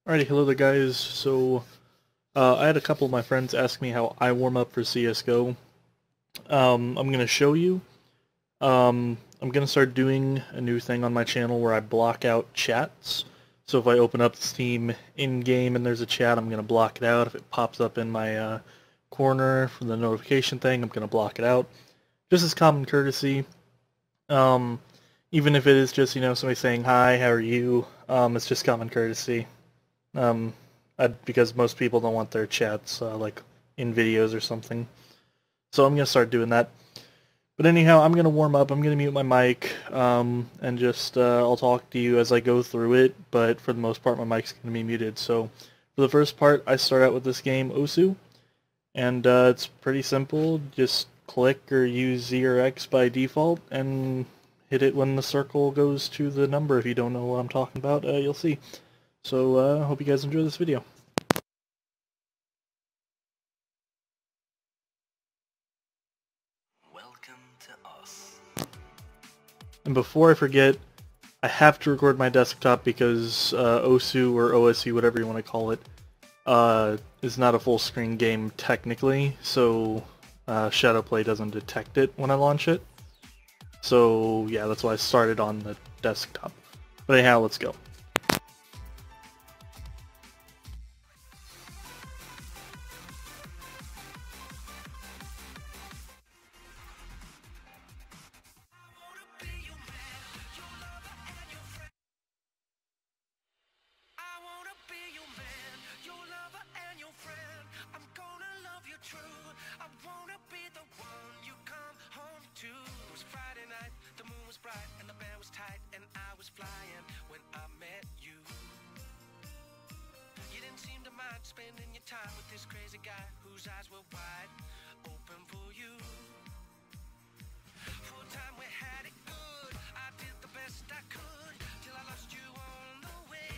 Alrighty, hello there guys. So, I had a couple of my friends ask me how I warm up for CSGO. I'm gonna show you. I'm gonna start doing a new thing on my channel where I block out chats. So if I open up Steam in-game and there's a chat, I'm gonna block it out. If it pops up in my corner for the notification thing, I'm gonna block it out. Just as common courtesy. Um, Even if it is just, somebody saying, hi, how are you? It's just common courtesy. Um, because most people don't want their chats like in videos or something. So I'm gonna start doing that. But anyhow, I'm gonna warm up. I'm gonna mute my mic, and just I'll talk to you as I go through it. But for the most part, my mic's gonna be muted. So for the first part, I start out with this game Osu, and it's pretty simple. Just click or use Z or X by default, and hit it when the circle goes to the number. If you don't know what I'm talking about, you'll see. So, hope you guys enjoy this video. Welcome to us. And before I forget, I have to record my desktop because OSU or OSU, whatever you want to call it, is not a full screen game technically, so Shadowplay doesn't detect it when I launch it. So yeah, that's why I started on the desktop. But anyhow, let's go. And the band was tight and I was flying when I met you. You didn't seem to mind spending your time with this crazy guy whose eyes were wide open for you. Full time we had it good, I did the best I could till I lost you on the way.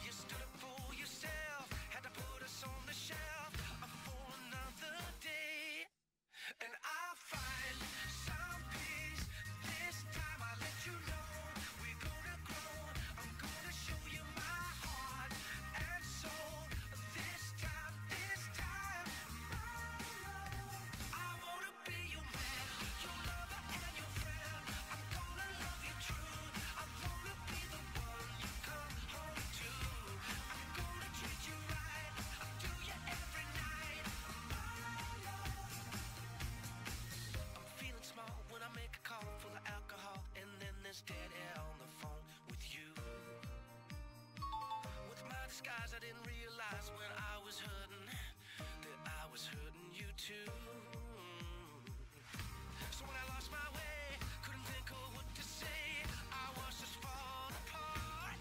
You stood up for yourself, had to put us on the shelf for another day. And I find some peace. This time I let you know we're gonna grow. I'm gonna show you my heart and soul. This time, my love. I wanna be your man, your lover and your friend. I'm gonna love you true. I wanna be the one you come home to. I'm gonna treat you right. I do you every night, my love. I'm feeling small when I make a call full of alcohol, and then there's dead air on the phone with you. With my disguise, I didn't realize when I was hurting that I was hurting you too. So when I lost my way, couldn't think of what to say, I was just falling apart.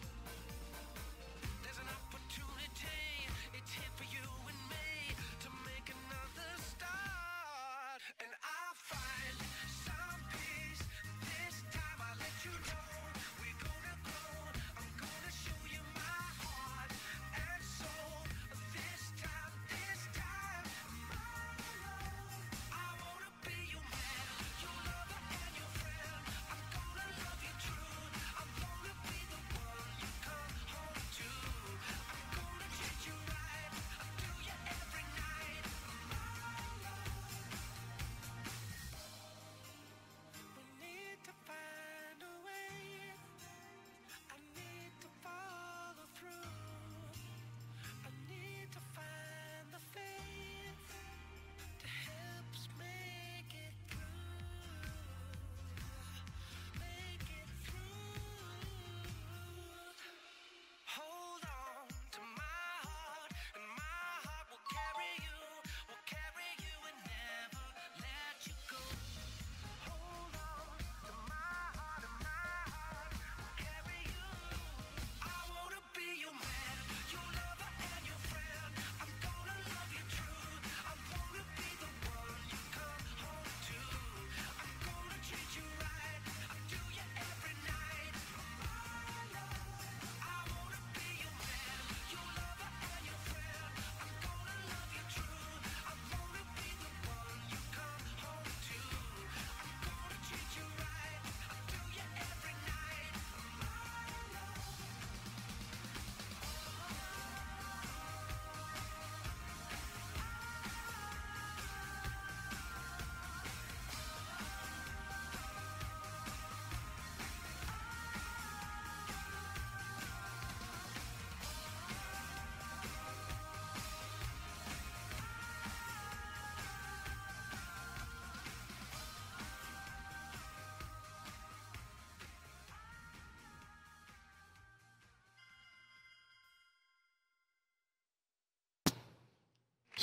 There's an opportunity, it's here for you and me to make another start. And I find some peace. This time I let you know we're gonna grow. I'm gonna show you my heart and soul. This time, my love.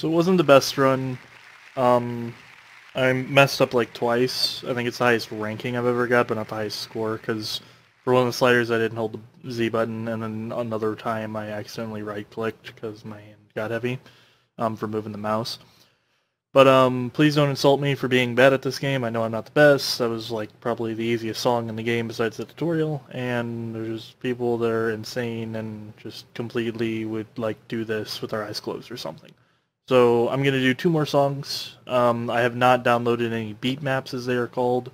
So it wasn't the best run. Um, I messed up like twice. I think it's the highest ranking I've ever got, but not the highest score, because for one of the sliders I didn't hold the Z button, and then another time I accidentally right-clicked because my hand got heavy for moving the mouse. But please don't insult me for being bad at this game. I know I'm not the best. That was like probably the easiest song in the game besides the tutorial, and there's people that are insane and just completely would like do this with their eyes closed or something. So I'm gonna do two more songs. I have not downloaded any beat maps as they are called.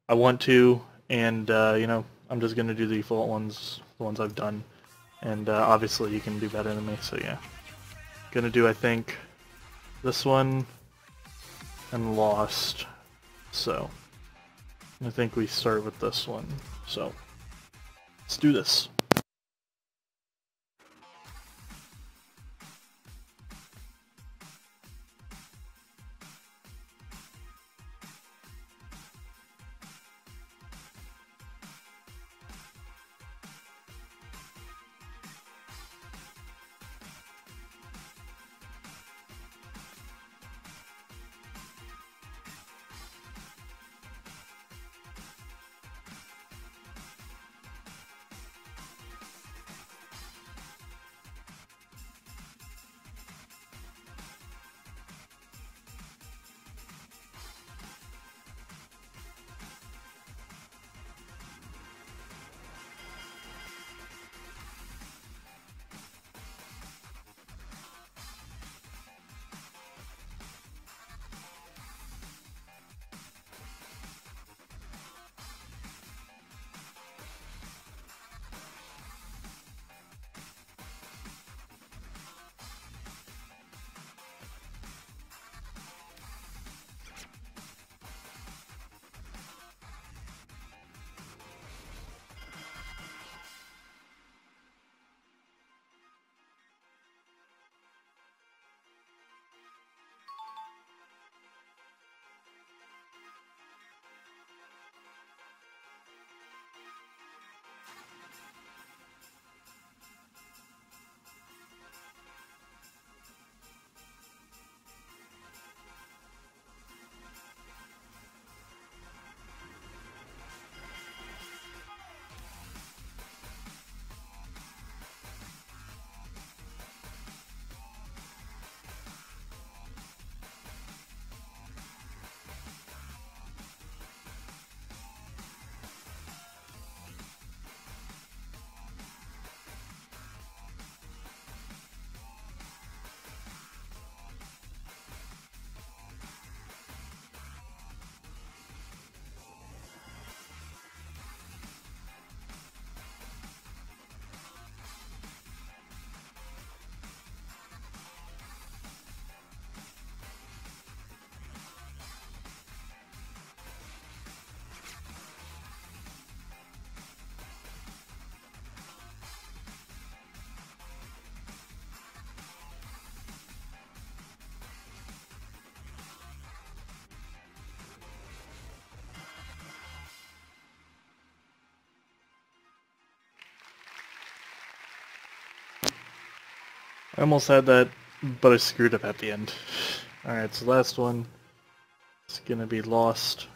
I want to, and I'm just gonna do the default ones, the ones I've done, and obviously you can do better than me. So yeah, gonna do I think this one and Lost. So I think we start with this one. So let's do this. I almost had that, but I screwed up at the end. Alright, so last one is gonna be Lost.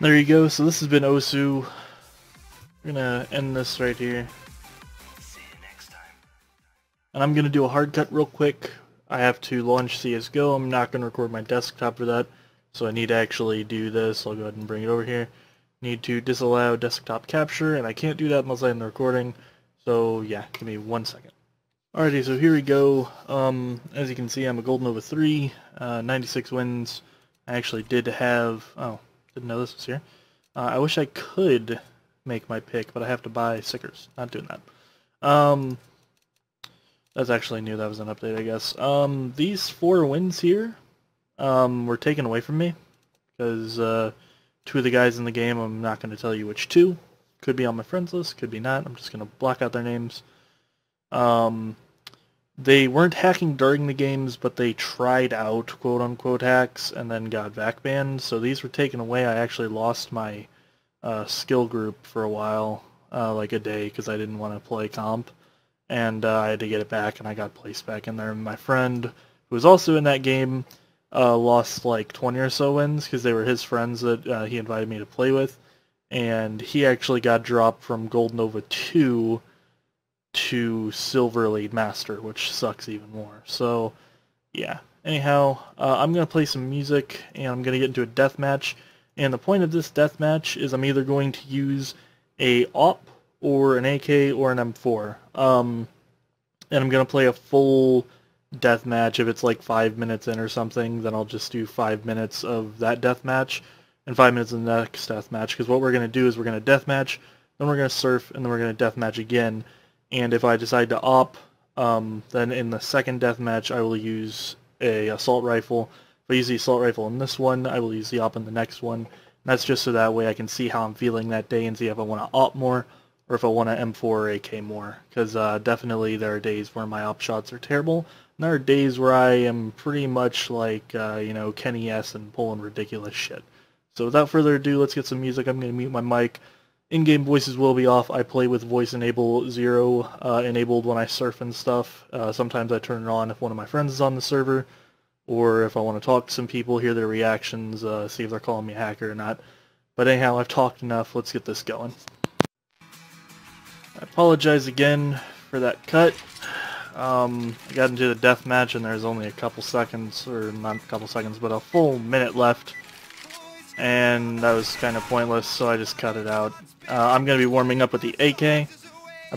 There you go. So this has been Osu. We're gonna end this right here. See you next time. And I'm gonna do a hard cut real quick. I have to launch CSGO. I'm not gonna record my desktop for that, so I need to actually do this. I'll go ahead and bring it over here. Need to disallow desktop capture, and I can't do that unless I end the recording. So yeah, give me 1 second. Alrighty, so here we go. As you can see, I'm a Golden Nova 3, 96 wins. I actually did have... Oh, didn't know this was here. I wish I could make my pick, but I have to buy stickers. Not doing that. That's actually new. That was an update, I guess. These 4 wins here were taken away from me because 2 of the guys in the game, I'm not going to tell you which 2. Could be on my friends list, could be not. I'm just going to block out their names. They weren't hacking during the games, but they tried out quote-unquote hacks and then got back banned. So these were taken away. I actually lost my skill group for a while, like a day, because I didn't want to play comp. And I had to get it back, and I got placed back in there. And my friend, who was also in that game, lost like 20 or so wins, because they were his friends that he invited me to play with. And he actually got dropped from Gold Nova 2 to Silver Elite Master, which sucks even more. So, yeah. Anyhow, I'm going to play some music, and I'm going to get into a deathmatch. And the point of this deathmatch is I'm either going to use a AWP, or an AK, or an M4. And I'm going to play a full deathmatch. If it's like 5 minutes in or something, then I'll just do 5 minutes of that deathmatch, and 5 minutes of the next deathmatch. Because what we're going to do is we're going to deathmatch, then we're going to surf, and then we're going to deathmatch again. And if I decide to op, then in the second deathmatch I will use a assault rifle. If I use the assault rifle in this one, I will use the op in the next one. And that's just so that way I can see how I'm feeling that day and see if I want to op more or if I want to M4 or AK more. Because definitely there are days where my op shots are terrible. And there are days where I am pretty much like, Kenny S and pulling ridiculous shit. So without further ado, let's get some music. I'm going to mute my mic. In-game voices will be off. I play with voice enable 0 enabled when I surf and stuff. Sometimes I turn it on if one of my friends is on the server, or if I want to talk to some people, hear their reactions, see if they're calling me a hacker or not. But anyhow, I've talked enough. Let's get this going. I apologize again for that cut. I got into the death match and there's only a couple seconds, or not a couple seconds, but a full minute left. And that was kind of pointless, so I just cut it out. I'm going to be warming up with the AK. I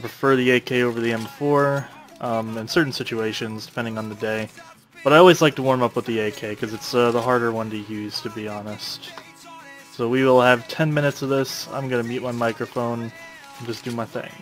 prefer the AK over the M4 in certain situations, depending on the day. But I always like to warm up with the AK, because it's the harder one to use, to be honest. So we will have 10 minutes of this. I'm going to mute my microphone and just do my thing.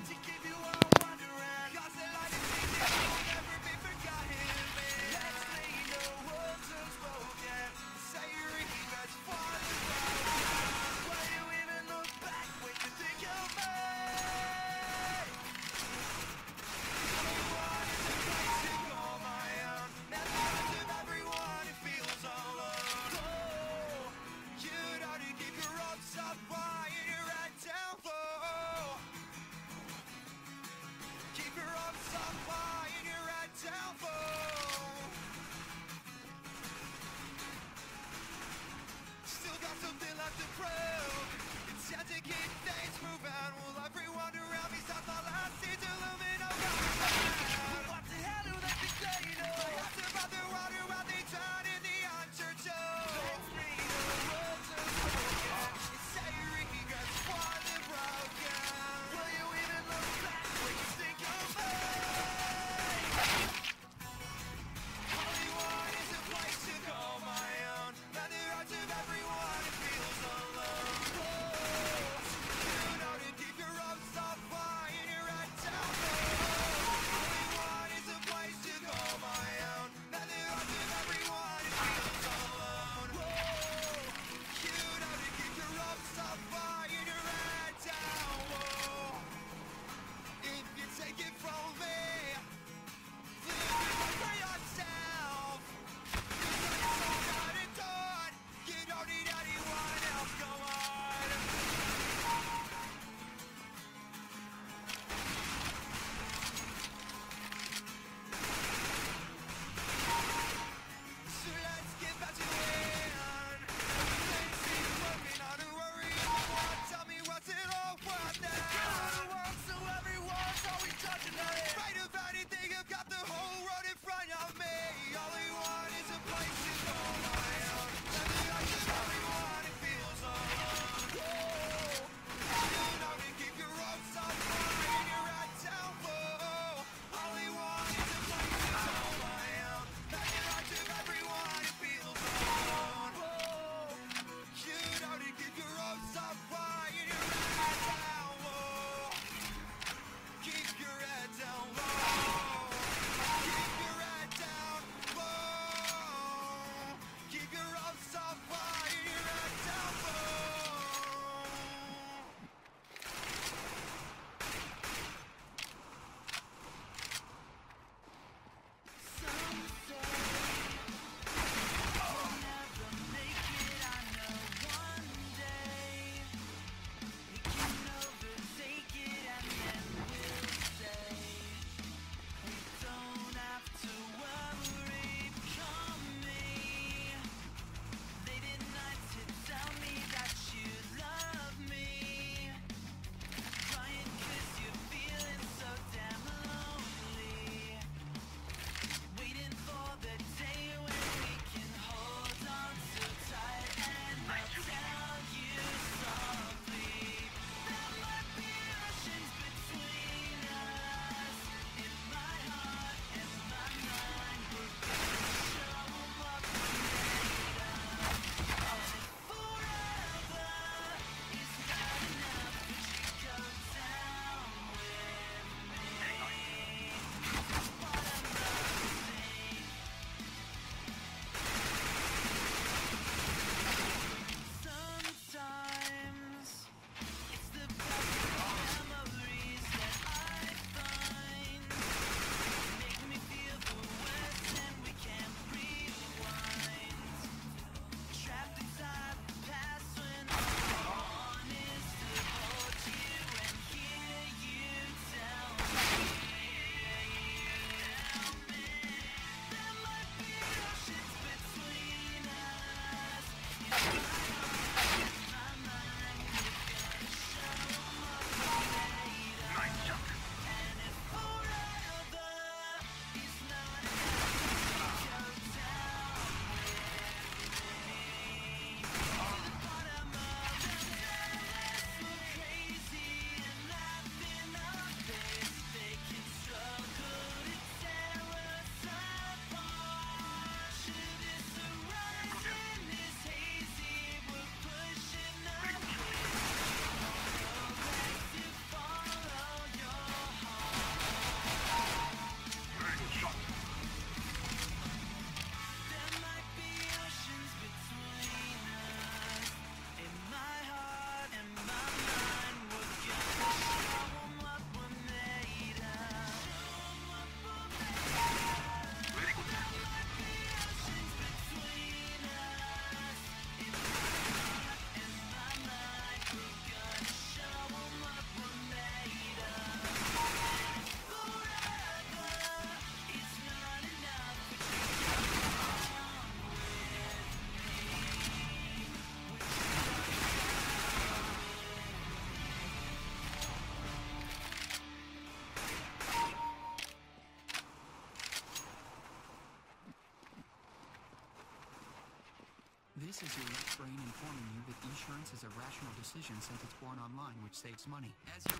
This is your left brain informing you that insurance is a rational decision since it's born online, which saves money. As your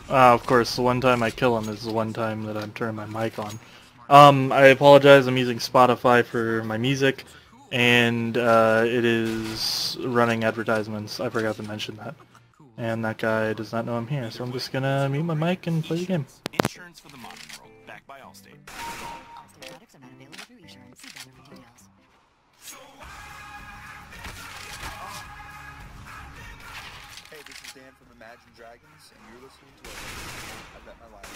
right Of course, the one time I kill him is the one time that I'm turning my mic on. I apologize, I'm using Spotify for my music, and it is running advertisements. I forgot to mention that. And that guy does not know I'm here, so I'm just gonna mute my mic and play the game. Insurance for the modern world, backed by Allstate. Allstate products are not available through eSurance. See banner for details. Hey, this is Dan from Imagine Dragons, and you're listening to I Bet My Life.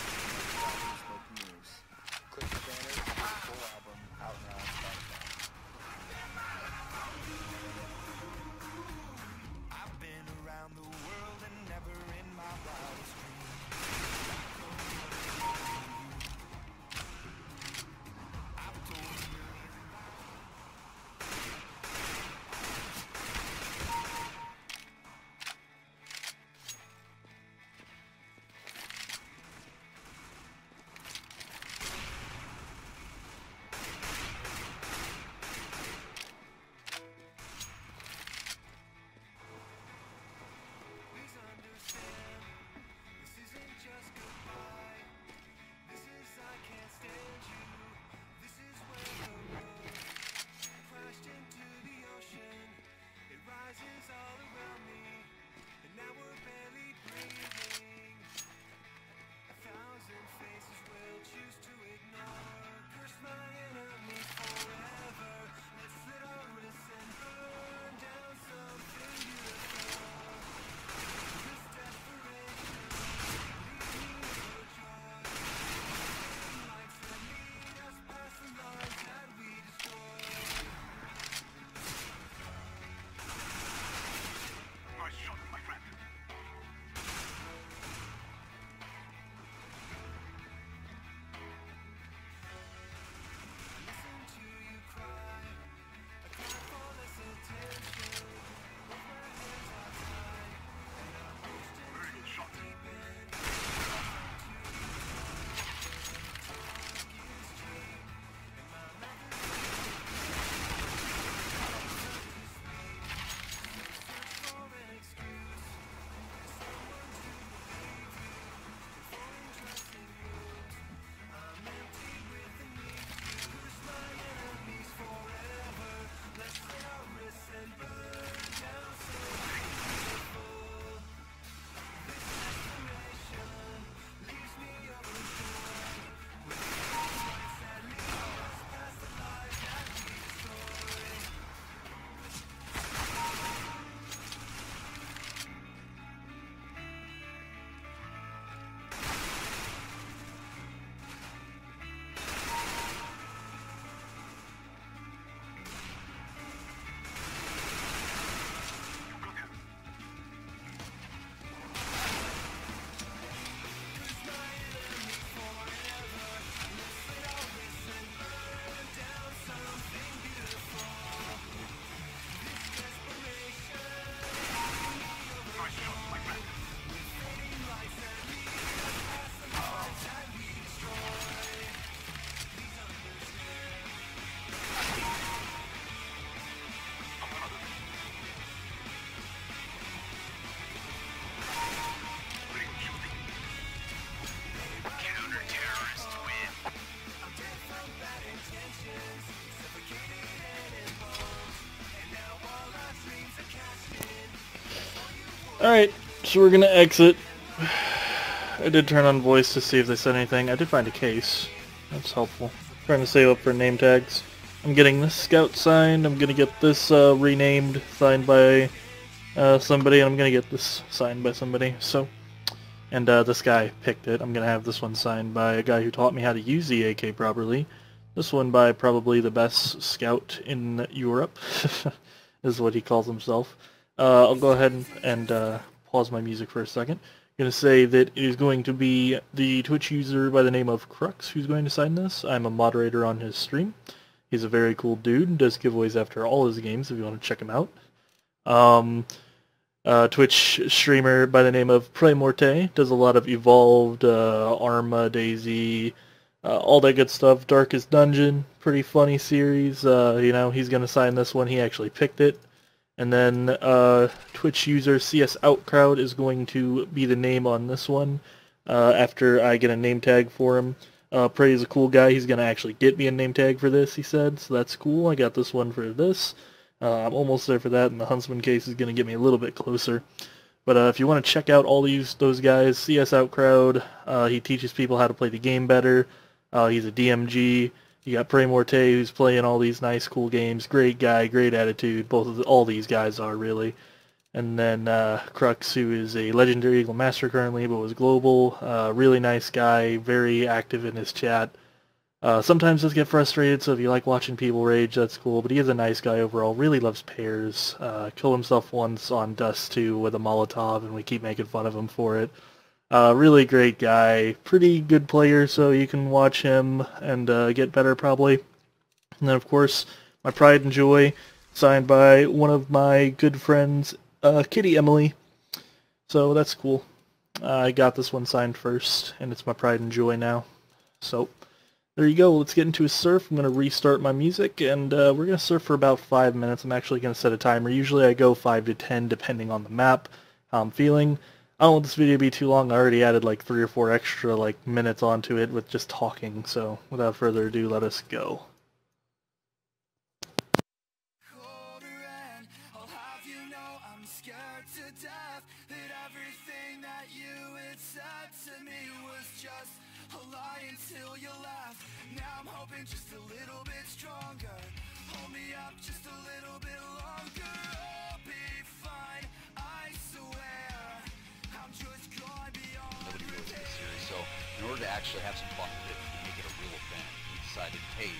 Smoking News. Click the banner to get the full album out now on Spotify. I've been around the world and never in my wildest dreams. I've told you. Please understand, this isn't just goodbye. This is I can't stand you. This is where the road crashed into the ocean. It rises all around me, and now we're barely breathing. 1,000 faces will choose to ignore. Curse my enemies forever. Let's slit our wrists and burn down something beautiful. This desperation leaves me with joy. Lights that lead us past the lines that we destroy. Nice shot, my friend. Listen to you cry. I cry for less attention. Both my hands are tied, and I'm pushed into the deep end. Talk is cheap, and my mouth is search for an excuse. Someone to believe you before undressing moves. I'm empty with the need to curse my enemies forever. Let's slit our wrists and burn down something beautiful. This desperation leaves me overjoyed. With lights that lead us past the lies that we destroy. Counter-terrorists win. I'm dead from bad intentions, suffocated and embalmed, and now all our dreams are cashed in. Alright, so we're gonna exit. I did turn on voice to see if they said anything. I did find a case. That's helpful. Trying to save up for name tags. I'm getting this scout signed. I'm gonna get this renamed, signed by somebody, and I'm gonna get this signed by somebody. So, and this guy picked it. I'm gonna have this one signed by a guy who taught me how to use the AK properly. This one by probably the best scout in Europe, is what he calls himself. I'll go ahead and pause my music for a second. I'm going to say that it is going to be the Twitch user by the name of Crux who's going to sign this. I'm a moderator on his stream. He's a very cool dude, does giveaways after all his games if you want to check him out. Twitch streamer by the name of Premorte, does a lot of Evolved, Arma, Daisy, all that good stuff. Darkest Dungeon, Pretty funny series. You know, he's gonna sign this one. He actually picked it. And then Twitch user CS Outcrowd is going to be the name on this one after I get a name tag for him. Prey is a cool guy. He's going to actually get me a name tag for this, he said. So that's cool. I got this one for this. I'm almost there for that, and the Huntsman case is going to get me a little bit closer. But if you want to check out all those guys, CS Outcrowd, he teaches people how to play the game better. He's a DMG. You got Prey Morte, who's playing all these nice, cool games. Great guy, great attitude. All these guys are, really. And then Crux, who is a Legendary Eagle Master currently, but was global. Really nice guy, very active in his chat. Sometimes does get frustrated, so if you like watching people rage, that's cool. But he is a nice guy overall. Really loves pairs. Killed himself once on Dust 2 with a Molotov, and we keep making fun of him for it. Really great guy. Pretty good player, so you can watch him and get better probably. And then, of course, my Pride and Joy, signed by one of my good friends, Kitty Emily. So that's cool. I got this one signed first, and it's my Pride and Joy now. So there you go. Let's get into a surf. I'm going to restart my music, and we're going to surf for about 5 minutes. I'm actually going to set a timer. Usually I go 5 to 10 depending on the map, how I'm feeling. I don't want this video to be too long. I already added like 3 or 4 extra minutes onto it with just talking. So without further ado, let us go. I'll have you know I'm scared to death that everything that you had said to me was just a lie until you left. Now I'm hoping just a little bit stronger. Hold me up just a little bit longer. I'll be fine, I swear. I'm just gonna be on Nobody really took it serious. So in order to actually have some fun with it and make it a real event, we decided, hey,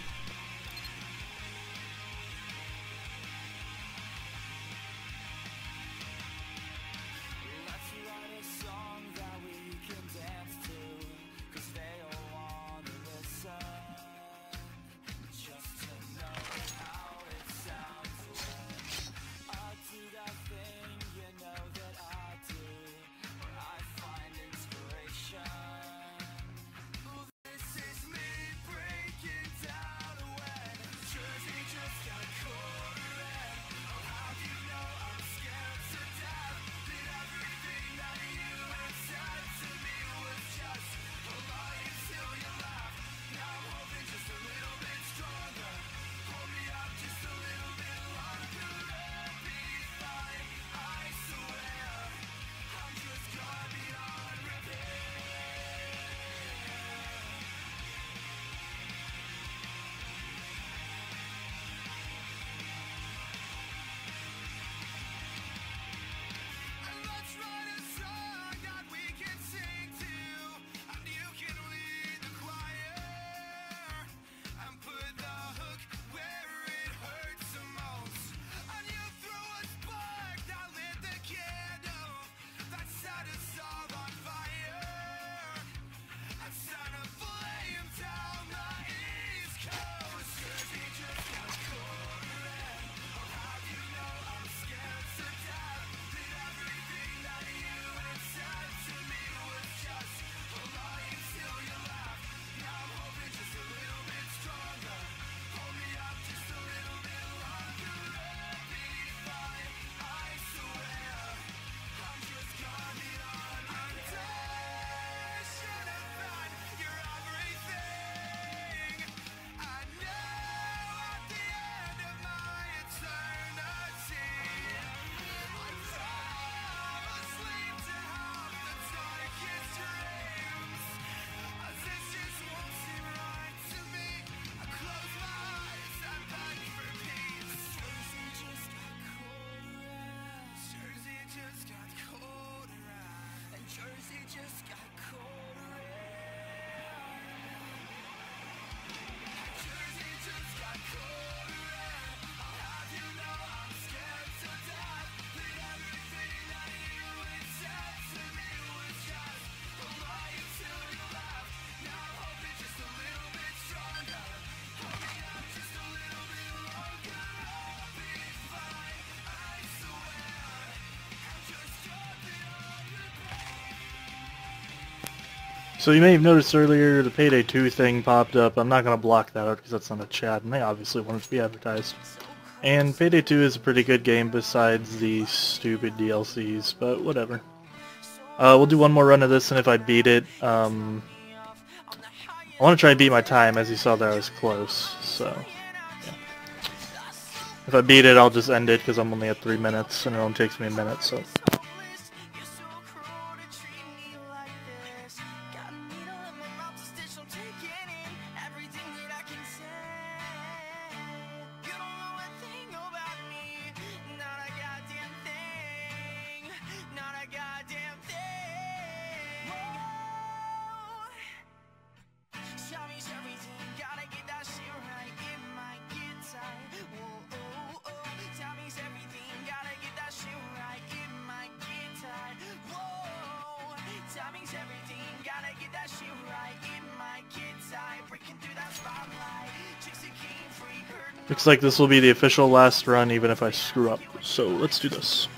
let's write a song that we can dance to, 'cause they all wanna listen. Just to know how it sounds when I do that thing you know that I do, where I find inspiration. This is me breaking down. So you may have noticed earlier the Payday 2 thing popped up. I'm not going to block that out because that's not a chat, and they obviously want it to be advertised. And Payday 2 is a pretty good game besides the stupid DLCs, but whatever. We'll do one more run of this, and if I beat it, I want to try and beat my time. As you saw there, I was close, so yeah. If I beat it, I'll just end it because I'm only at 3 minutes, and it only takes me a minute, so... Looks like this will be the official last run, even if I screw up. So let's do this.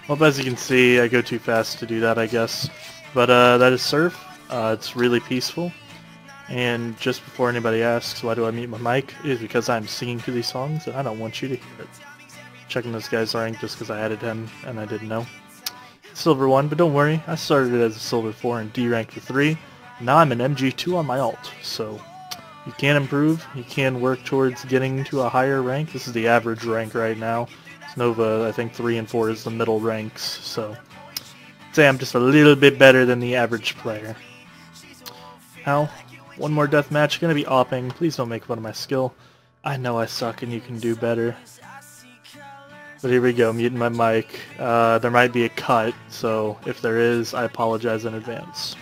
Well, as you can see, I go too fast to do that, I guess. But that is Surf. It's really peaceful. And just before anybody asks why do I mute my mic, it is because I'm singing to these songs and I don't want you to hear it. Checking this guy's rank just because I added him and I didn't know. Silver 1, but don't worry, I started as a Silver 4 and D-ranked to 3. Now I'm an MG2 on my alt, so you can improve, you can work towards getting to a higher rank. This is the average rank right now. Nova, I think 3 and 4 is the middle ranks, so I'd say I'm just a little bit better than the average player. Now, one more deathmatch, gonna be opping. Please don't make fun of my skill. I know I suck and you can do better. But here we go, muting my mic. There might be a cut, so if there is, I apologize in advance.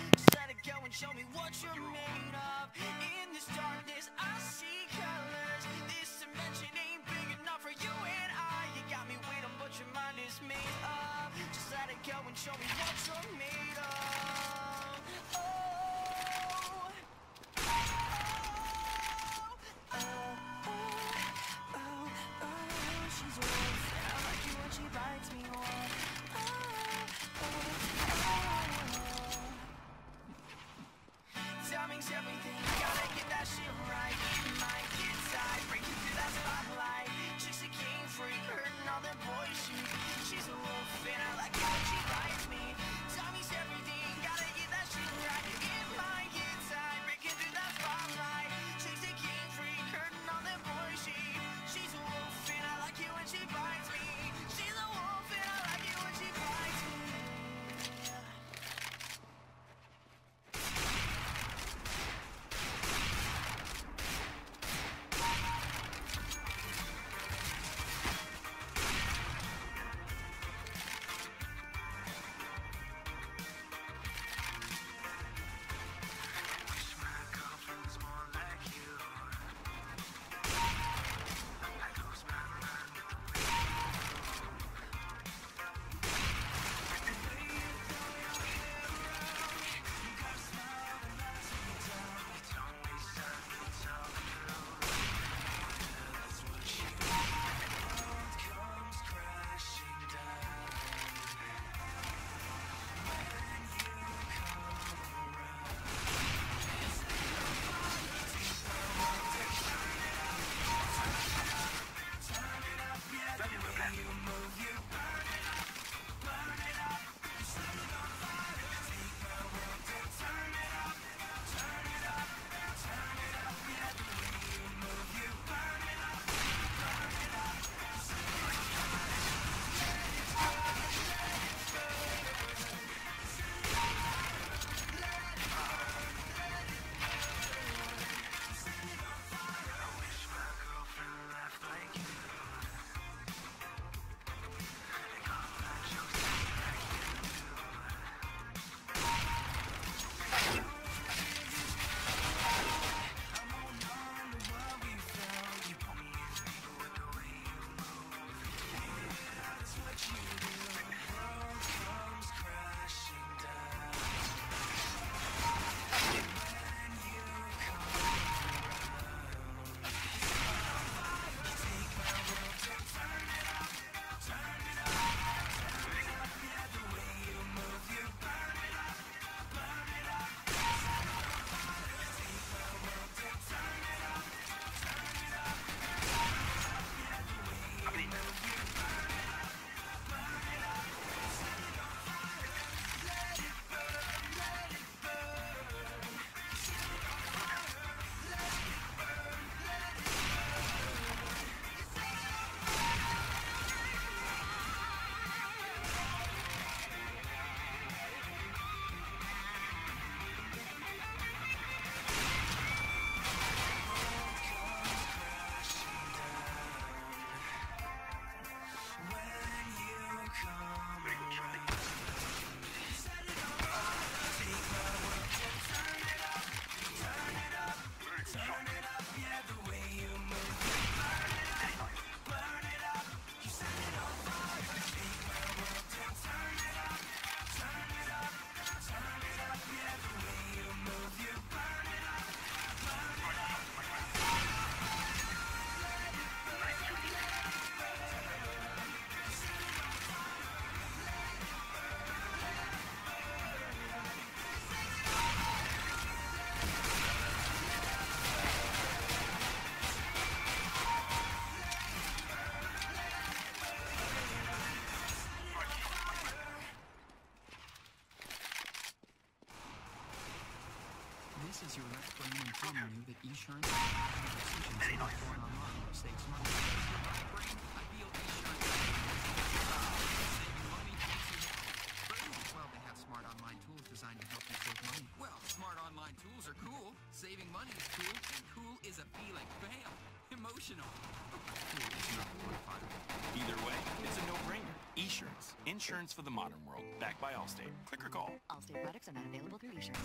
This is your left brain informing you that insurance is a rational decision since it's born online, which saves money. Right brain, I feel insurance saving money keeps you healthy. Well, they have smart online tools designed to help you save money. Well, smart online tools are cool. Saving money is cool, and cool is a feeling. Bam! Emotional. Cool is not quantifiable. Either way, it's a no-brainer. Esurance. Insurance for the modern world. Backed by Allstate. Click or call. Allstate products are not available through Esurance.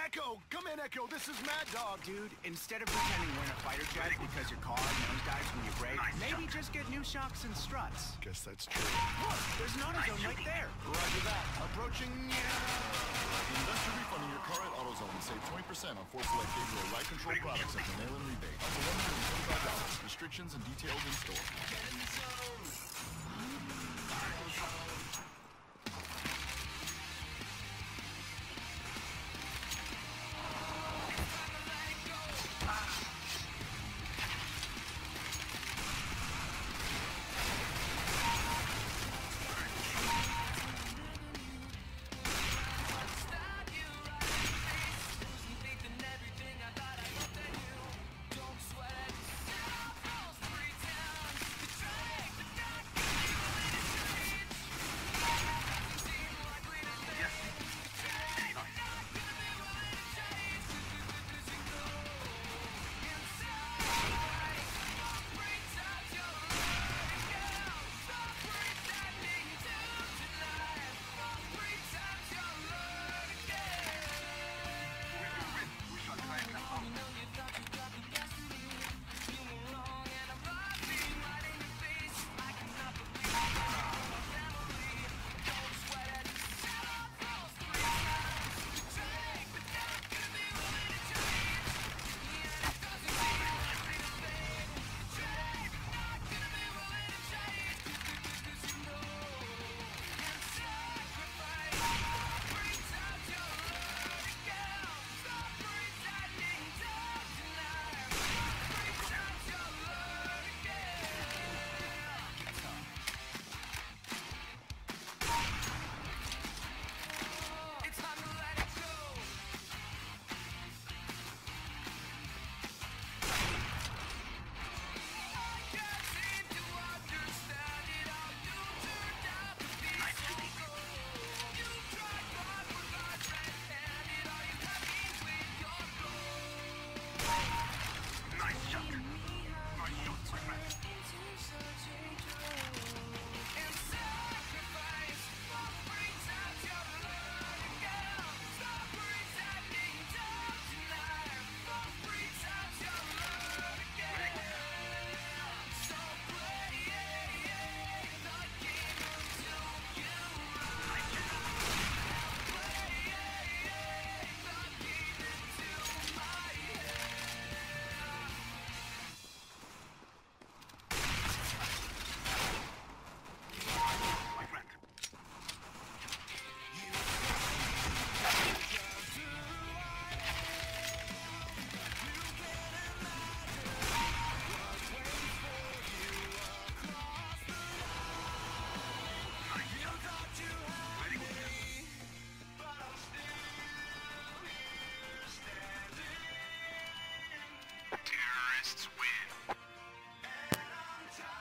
Echo! Come in, Echo! This is Mad Dog! Dude, instead of pretending we're in a fighter jet because your car nosedives when you brake, maybe just get new shocks and struts. Guess that's true. Look! There's an AutoZone right there! Roger that. Approaching... Investor refund in your car at AutoZone. Save 20% on 4 select Gabriel ride control products at the mail-in rebate. Up to $125. Restrictions and details in store.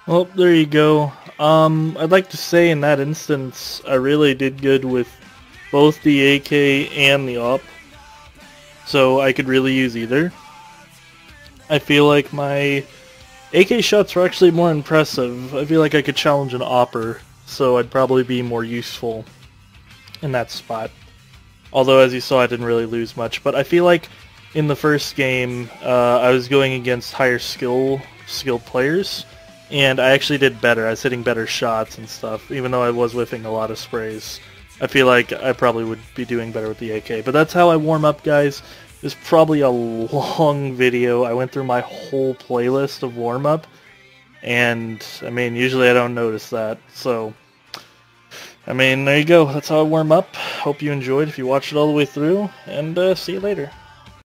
Well, there you go. I'd like to say in that instance, I really did good with both the AK and the AWP, so I could really use either. I feel like my AK shots were actually more impressive. I feel like I could challenge an AWPer, so I'd probably be more useful in that spot. Although, as you saw, I didn't really lose much. But I feel like in the first game, I was going against higher skilled players, and I actually did better. I was hitting better shots and stuff, even though I was whiffing a lot of sprays. I feel like I probably would be doing better with the AK. But that's how I warm up, guys. It's probably a long video. I went through my whole playlist of warm up, and I mean, usually I don't notice that. So, I mean, there you go. That's how I warm up. Hope you enjoyed if you watched it all the way through, and see you later.